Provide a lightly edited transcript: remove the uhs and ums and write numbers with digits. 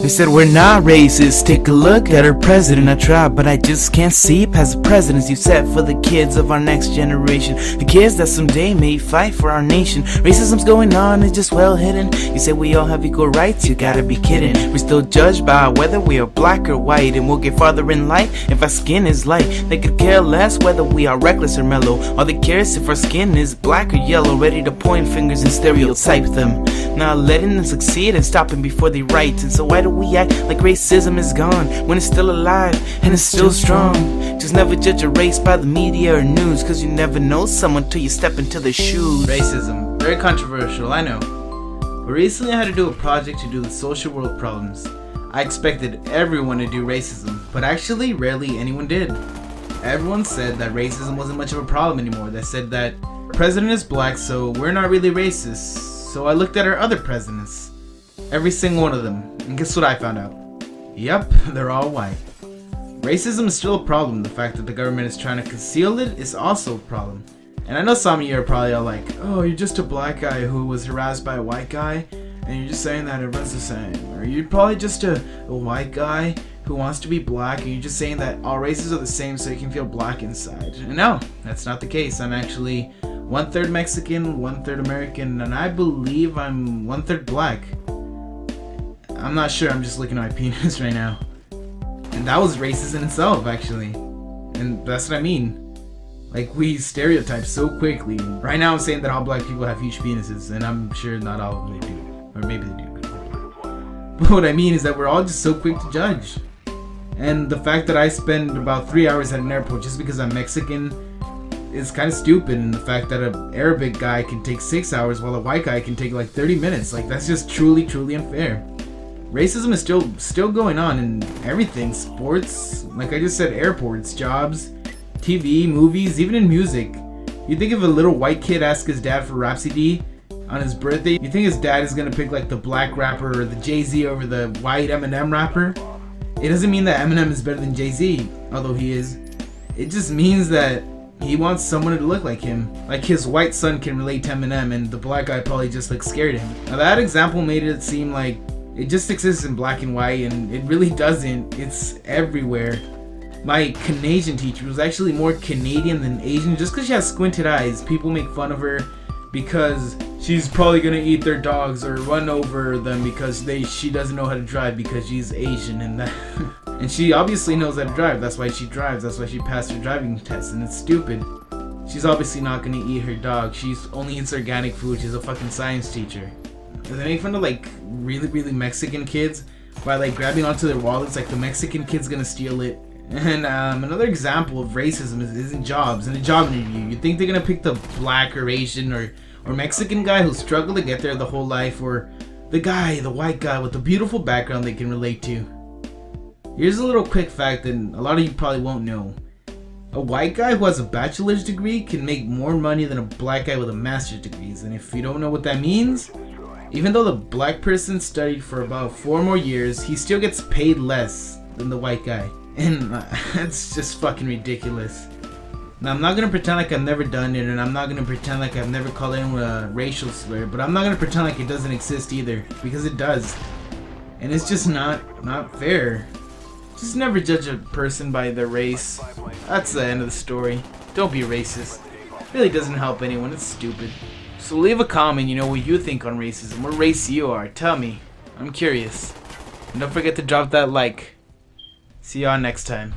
said we're not racist. Take a look at our president. I try, but I just can't see past the precedents you set for the kids of our next generation, the kids that someday may fight for our nation. Racism's going on, it's just well hidden. You say we all have equal rights, you gotta be kidding. We're still judged by whether we are black or white, and we'll get farther in life if our skin is light. They could care less whether we are reckless or mellow. All they care is if our skin is black or yellow, ready to point fingers and stereotype them, not letting them succeed and stopping before they write. And so why do we act like racism is gone when it's still alive and it's still strong? Just never judge a race by the media or news, cause you never know someone till you step into their shoes. Racism, very controversial, I know. But recently I had to do a project to do the social world problems. I expected everyone to do racism, but actually rarely anyone did. Everyone said that racism wasn't much of a problem anymore. They said that the president is black, so we're not really racist. So I looked at our other presidents, every single one of them, and guess what I found out? Yep, they're all white. Racism is still a problem. The fact that the government is trying to conceal it is also a problem. And I know some of you are probably all like, oh, you're just a black guy who was harassed by a white guy, and you're just saying that everyone's the same. Or you're probably just a white guy who wants to be black, and you're just saying that all races are the same so you can feel black inside. And no, that's not the case. I'm actually 1/3 Mexican, 1/3 American, and I believe I'm 1/3 black. I'm not sure, I'm just looking at my penis right now. And that was racist in itself, actually. And that's what I mean. Like, we stereotype so quickly. Right now I'm saying that all black people have huge penises, and I'm sure not all of them do. Or maybe they do. But what I mean is that we're all just so quick to judge. And the fact that I spend about 3 hours at an airport just because I'm Mexican is kind of stupid. And the fact that an Arabic guy can take 6 hours while a white guy can take like 30 minutes. Like, that's just truly unfair. Racism is still going on in everything. Sports, like I just said, airports, jobs, TV, movies, even in music. You think if a little white kid asks his dad for Rhapsody on his birthday, you think his dad is gonna pick like the black rapper or the Jay-Z over the white Eminem rapper? It doesn't mean that Eminem is better than Jay-Z, although he is. It just means that he wants someone to look like him. Like his white son can relate to Eminem, and the black guy probably just like scared him. Now that example made it seem like it just exists in black and white, and it really doesn't. It's everywhere. My Canadian teacher was actually more Canadian than Asian. Just because she has squinted eyes, people make fun of her because she's probably gonna eat their dogs or run over them because she doesn't know how to drive because she's Asian, and that and she obviously knows how to drive. That's why she drives. That's why she passed her driving test, and it's stupid. She's obviously not gonna eat her dog. She's only eats organic food. She's a fucking science teacher. They make fun of like really Mexican kids by like grabbing onto their wallets like the Mexican kid's gonna steal it. And another example of racism is in jobs. In a job interview, you think they're gonna pick the black or Asian or Mexican guy who struggled to get there the whole life, or the white guy with the beautiful background they can relate to. Here's a little quick fact that a lot of you probably won't know. A white guy who has a bachelor's degree can make more money than a black guy with a master's degree. And if you don't know what that means, even though the black person studied for about 4 more years, he still gets paid less than the white guy. And that's just fucking ridiculous. Now, I'm not gonna pretend like I've never done it, and I'm not gonna pretend like I've never called anyone a racial slur, but I'm not gonna pretend like it doesn't exist either, because it does. And it's just not fair. Just never judge a person by their race. That's the end of the story. Don't be racist. It really doesn't help anyone, it's stupid. So leave a comment, what you think on racism. What race you are, tell me. I'm curious. And don't forget to drop that like. See y'all next time.